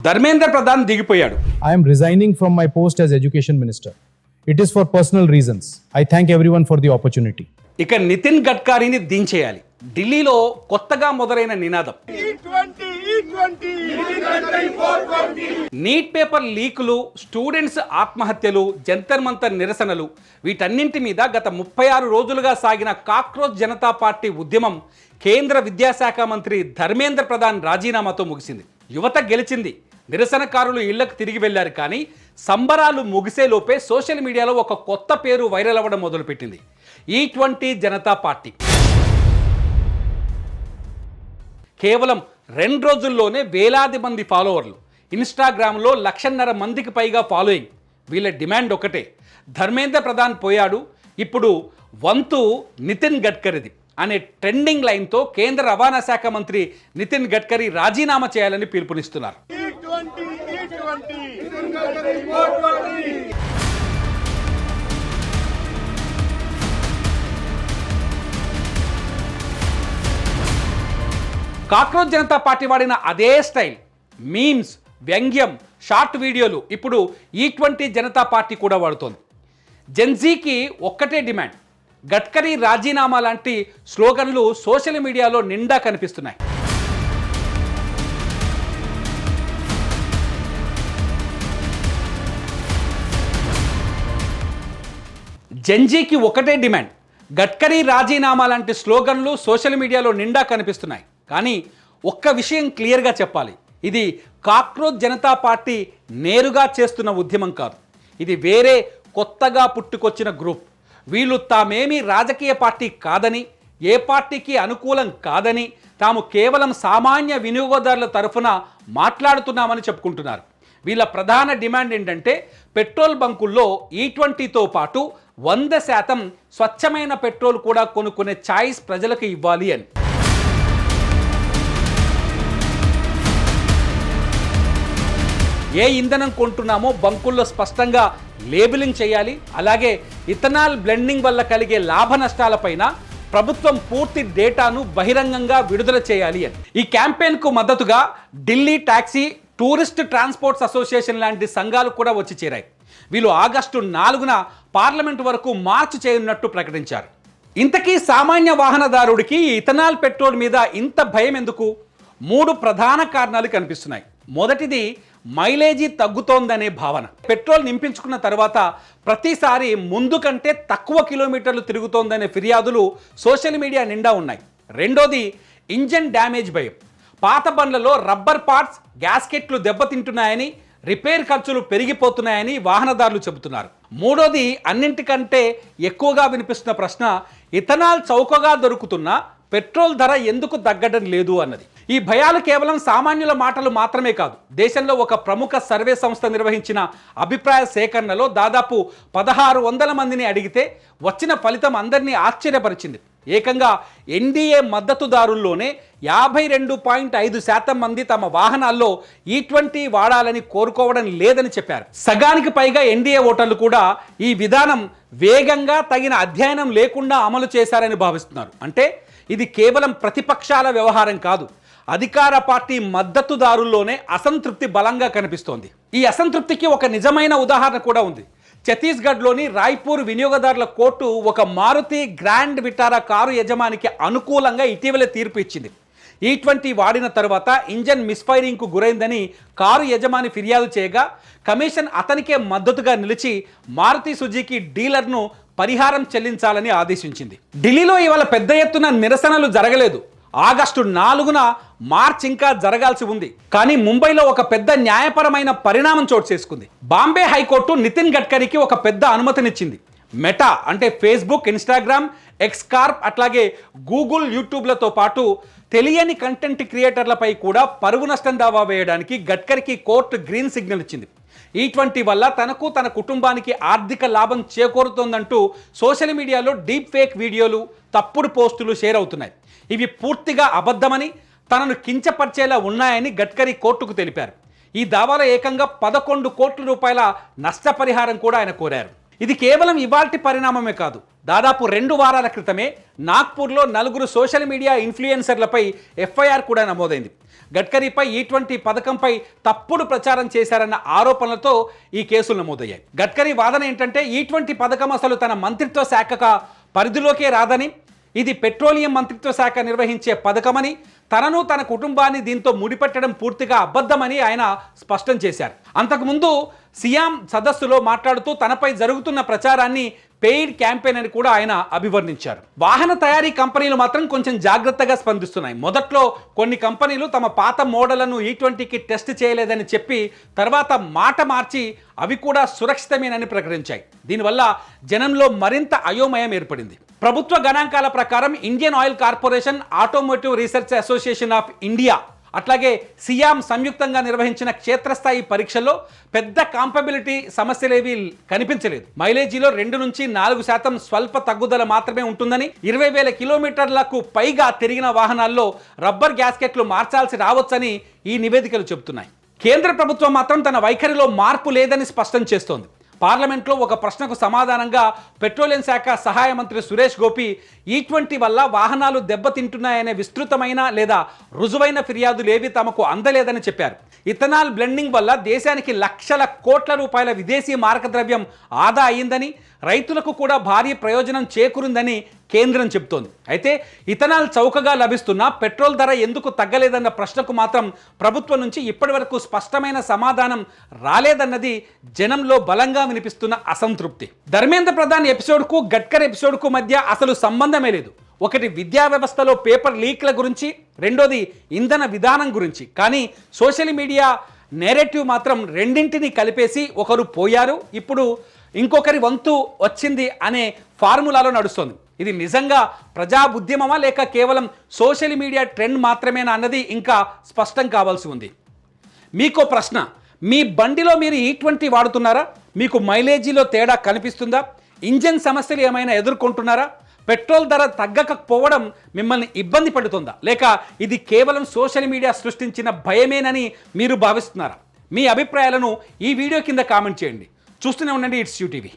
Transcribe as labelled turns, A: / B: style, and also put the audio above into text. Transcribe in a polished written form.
A: Dharmendra Pradhan దిగిపోయాడు.
B: I am resigning from my post as Education Minister. It is for personal reasons. I thank everyone for the opportunity.
A: ఇక నితిన్ గడ్కరీని దించేయాలి. ఢిల్లీలో కొత్తగా మొదలైన నినాదం neat paper లీకులు, students ఆత్మహత్యలు, జంతర్ మంతర్ నిరసనలు, వీటన్నింటి మీద గత 36 రోజులుగా సాగిన కాక్రోచ్ జనతా పార్టీ ఉద్యమం కేంద్ర విద్యాశాఖ మంత్రి ధర్మేంద్ర ప్రధాన్ రాజీనామాతో ముగిసింది. యువత గెలిచింది, నిరసనకారులు ఇళ్లకు తిరిగి వెళ్లారు. కానీ సంబరాలు ముగిసేలోపే సోషల్ మీడియాలో ఒక కొత్త పేరు వైరల్ అవ్వడం మొదలుపెట్టింది. E20 Janata party. కేవలం 2 రోజుల్లోనే వేలాది మంది ఫాలోవర్లు, ఇన్స్టాగ్రామ్లో 1,50,000 మందికి పైగా ఫాలోయింగ్. వీళ్ళ డిమాండ్ ఒకటే, ధర్మేంద్ర ప్రధాన్ పోయాడు, ఇప్పుడు వంతు నితిన్ గడ్కరీది అనే ట్రెండింగ్ లైన్తో కేంద్ర రవాణా శాఖ మంత్రి నితిన్ గడ్కరీ రాజీనామా చేయాలని పిలుపునిస్తున్నారు. కాక్రోచ్ జనతా పార్టీ వాడిన అదే స్టైల్, మీమ్స్, వ్యంగ్యం, షార్ట్ వీడియోలు ఇప్పుడు E20 జనతా పార్టీ కూడా వాడుతోంది. జెన్జీకి ఒక్కటే డిమాండ్, గడ్కరీ రాజీనామా లాంటి స్లోగన్లు సోషల్ మీడియాలో నిండా కనిపిస్తున్నాయి. జెన్జీకి ఒకటే డిమాండ్, గడ్కరీ రాజీనామా లాంటి స్లోగన్లు సోషల్ మీడియాలో నిండా కనిపిస్తున్నాయి. కానీ ఒక్క విషయం క్లియర్గా చెప్పాలి, ఇది కాక్రోచ్ జనతా పార్టీ నేరుగా చేస్తున్న ఉద్యమం కాదు. ఇది వేరే కొత్తగా పుట్టుకొచ్చిన గ్రూప్. వీళ్ళు తామేమీ రాజకీయ పార్టీ కాదని, ఏ పార్టీకి అనుకూలం కాదని, తాము కేవలం సామాన్య వినియోగదారుల తరఫున మాట్లాడుతున్నామని చెప్పుకుంటున్నారు. వీళ్ళ ప్రధాన డిమాండ్ ఏంటంటే, పెట్రోల్ బంకుల్లో E20తో పాటు 100% స్వచ్ఛమైన పెట్రోల్ కూడా కొనుక్కునే ఛాయిస్ ప్రజలకు ఇవ్వాలి అని. ఏ ఇంధనం కొంటున్నామో బంకుల్లో స్పష్టంగా లేబులింగ్ చేయాలి. అలాగే ఇథనాల్ బ్లెండింగ్ వల్ల కలిగే లాభ నష్టాలపైన ప్రభుత్వం పూర్తి డేటాను బహిరంగంగా విడుదల చేయాలి అని. ఈ క్యాంపెయిన్కు మద్దతుగా Delhi taxi, tourist transports association లాంటి సంఘాలు కూడా వచ్చి చేరాయి. వీళ్ళు ఆగస్టు 4న పార్లమెంట్ వరకు మార్చ్ చేయనున్నట్టు ప్రకటించారు. ఇంతకీ సామాన్య వాహనదారుడికి ఇథనాల్ పెట్రోల్ మీద ఇంత భయం ఎందుకు? 3 ప్రధాన కారణాలు కనిపిస్తున్నాయి. మొదటిది, మైలేజీ తగ్గుతోందనే భావన. పెట్రోల్ నింపించుకున్న తర్వాత ప్రతిసారి ముందు కంటే తక్కువ కిలోమీటర్లు తిరుగుతోందనే ఫిర్యాదులు సోషల్ మీడియా నిండా ఉన్నాయి. రెండోది, ఇంజన్ డ్యామేజ్ భయం. పాత బండ్లలో రబ్బర్ పార్ట్స్, గ్యాస్కెట్లు దెబ్బతింటున్నాయని, రిపేర్ ఖర్చులు పెరిగిపోతున్నాయని వాహనదారులు చెబుతున్నారు. మూడోది, అన్నింటికంటే ఎక్కువగా వినిపిస్తున్న ప్రశ్న, ఇథనాల్ చౌకగా దొరుకుతున్నా పెట్రోల్ ధర ఎందుకు తగ్గడం లేదు అన్నది. ఈ భయాలు కేవలం సామాన్యుల మాటలు మాత్రమే కాదు. దేశంలో ఒక ప్రముఖ సర్వే సంస్థ నిర్వహించిన అభిప్రాయ సేకరణలో దాదాపు 1600 మందిని అడిగితే వచ్చిన ఫలితం అందరినీ ఆశ్చర్యపరిచింది. ఏకంగా ఎన్డీఏ మద్దతుదారుల్లోనే 52.5% మంది తమ వాహనాల్లో E20 వాడాలని కోరుకోవడం లేదని చెప్పారు. సగానికి పైగా ఎన్డీఏ ఓటర్లు కూడా ఈ విధానం వేగంగా తగిన అధ్యయనం లేకుండా అమలు చేశారని భావిస్తున్నారు. అంటే ఇది కేవలం ప్రతిపక్షాల వ్యవహారం కాదు, అధికార పార్టీ మద్దతుదారుల్లోనే అసంతృప్తి బలంగా కనిపిస్తోంది. ఈ అసంతృప్తికి ఒక నిజమైన ఉదాహరణ కూడా ఉంది. ఛత్తీస్గఢ్లోని రాయ్పూర్ వినియోగదారుల కోర్టు ఒక మారుతి గ్రాండ్ విటారా కారు యజమానికి అనుకూలంగా ఇటీవలే తీర్పు ఇచ్చింది. E20 వాడిన తర్వాత ఇంజన్ మిస్ఫైరింగ్కు గురైందని కారు యజమాని ఫిర్యాదు చేయగా కమిషన్ అతనికే మద్దతుగా నిలిచి మారుతి సుజుకి డీలర్ను పరిహారం చెల్లించాలని ఆదేశించింది. ఢిల్లీలో ఇవాళ పెద్ద ఎత్తున నిరసనలు జరగలేదు. ఆగస్టు 4న మార్చ్ ఇంకా జరగాల్సి ఉంది. కానీ ముంబైలో ఒక పెద్ద న్యాయపరమైన పరిణామం చోటు చేసుకుంది. బాంబే హైకోర్టు నితిన్ గడ్కరీకి ఒక పెద్ద అనుమతినిచ్చింది. మెటా అంటే ఫేస్బుక్, ఇన్స్టాగ్రామ్, ఎక్స్కార్ప్, అట్లాగే గూగుల్, యూట్యూబ్లతో పాటు తెలియని కంటెంట్ క్రియేటర్లపై కూడా పరువు నష్టం దావా వేయడానికి గడ్కరీకి కోర్టు గ్రీన్ సిగ్నల్ ఇచ్చింది. E20 వల్ల తనకు, తన కుటుంబానికి ఆర్థిక లాభం చేకూరుతోందంటూ సోషల్ మీడియాలో డీప్ ఫేక్ వీడియోలు, తప్పుడు పోస్టులు షేర్ అవుతున్నాయి. ఇవి పూర్తిగా అబద్ధమని, తనను కించపరిచేలా ఉన్నాయని గడ్కరీ కోర్టుకు తెలిపారు. ఈ దావాలో ఏకంగా 11 కోట్ల రూపాయల నష్టపరిహారం కూడా ఆయన కోరారు. ఇది కేవలం ఇవాల్టి పరిణామమే కాదు. దాదాపు 2 వారాల క్రితమే నాగ్పూర్లో 4 సోషల్ మీడియా ఇన్ఫ్లుయెన్సర్లపై FIR కూడా నమోదైంది. గడ్కరీపై E20 పథకంపై తప్పుడు ప్రచారం చేశారన్న ఆరోపణలతో ఈ కేసులు నమోదయ్యాయి. గడ్కరీ వాదన ఏంటంటే E20 పథకం అసలు తన మంత్రిత్వ శాఖ పరిధిలోకే రాదని, ఇది పెట్రోలియం మంత్రిత్వ శాఖ నిర్వహించే పథకమని, తనను తన కుటుంబాన్ని దీంతో ముడిపెట్టడం పూర్తిగా అబద్ధమని ఆయన స్పష్టం చేశారు. అంతకుముందు సియాం సదస్సులో మాట్లాడుతూ తనపై జరుగుతున్న ప్రచారాన్ని పెయిడ్ క్యాంపెయిన్ అని కూడా ఆయన అభివర్ణించారు. వాహన తయారీ కంపెనీలు మాత్రం కొంచెం జాగ్రత్తగా స్పందిస్తున్నాయి. మొదట్లో కొన్ని కంపెనీలు తమ పాత మోడళ్లను E20కి టెస్ట్ చేయలేదని చెప్పి తర్వాత మాట మార్చి అవి కూడా సురక్షితమేనని ప్రకటించాయి. దీనివల్ల జనంలో మరింత అయోమయం ఏర్పడింది. ప్రభుత్వ గణాంకాల ప్రకారం Indian oil corporation, automotive research association of India అట్లాగే సియాం సంయుక్తంగా నిర్వహించిన క్షేత్రస్థాయి పరీక్షల్లో పెద్ద కాంపబిలిటీ సమస్యలేవి కనిపించలేదు. మైలేజీలో 2 నుంచి 4% స్వల్ప తగ్గుదల మాత్రమే ఉంటుందని, 20,000 కిలోమీటర్లకు పైగా తిరిగిన వాహనాల్లో రబ్బర్ గ్యాస్కెట్లు మార్చాల్సి రావచ్చని ఈ నివేదికలు చెబుతున్నాయి. కేంద్ర ప్రభుత్వం మాత్రం తన వైఖరిలో మార్పు లేదని స్పష్టం చేస్తోంది. పార్లమెంట్లో ఒక ప్రశ్నకు సమాధానంగా పెట్రోలియం శాఖ సహాయ మంత్రి సురేష్ గోపి E20 వల్ల వాహనాలు దెబ్బతింటున్నాయనే విస్తృతమైన లేదా రుజువైన ఫిర్యాదులేవి తమకు అందలేదని చెప్పారు. ఇథనాల్ బ్లెండింగ్ వల్ల దేశానికి లక్షల కోట్ల రూపాయల విదేశీ మారకద్రవ్యం ఆదా అయిందని, రైతులకు కూడా భారీ ప్రయోజనం చేకూరిందని కేంద్రం చెబుతోంది. అయితే ఇథనాల్ చౌకగా లభిస్తున్నా పెట్రోల్ ధర ఎందుకు తగ్గలేదన్న ప్రశ్నకు మాత్రం ప్రభుత్వం నుంచి ఇప్పటివరకు స్పష్టమైన సమాధానం రాలేదన్నది జనంలో బలంగా వినిపిస్తున్న అసంతృప్తి. ధర్మేంద్ర ప్రధాన్ ఎపిసోడ్కు గడ్కరీ ఎపిసోడ్కు మధ్య అసలు సంబంధమే లేదు. ఒకటి విద్యా వ్యవస్థలో పేపర్ లీక్ల గురించి, రెండోది ఇంధన విధానం గురించి. కానీ సోషల్ మీడియా నేరేటివ్ మాత్రం రెండింటిని కలిపేసి ఒకరు పోయారు, ఇప్పుడు ఇంకొకరి వంతు వచ్చింది అనే ఫార్ములాలో నడుస్తోంది. ఇది నిజంగా ప్రజా ఉద్యమమా లేక కేవలం సోషల్ మీడియా ట్రెండ్ మాత్రమేనా అన్నది ఇంకా స్పష్టం కావాల్సి ఉంది. మీకో ప్రశ్న, మీ బండిలో మీరు E20 వాడుతున్నారా? మీకు మైలేజీలో తేడా కనిపిస్తుందా? ఇంజన్ సమస్యలు ఏమైనా ఎదుర్కొంటున్నారా? పెట్రోల్ ధర తగ్గకపోవడం మిమ్మల్ని ఇబ్బంది పెడుతుందా? లేక ఇది కేవలం సోషల్ మీడియా సృష్టించిన భయమేనని మీరు భావిస్తున్నారా? మీ అభిప్రాయాలను ఈ వీడియో కింద కామెంట్ చేయండి. చూస్తూనే ఉండండి ఇట్స్ యూ టీవీ.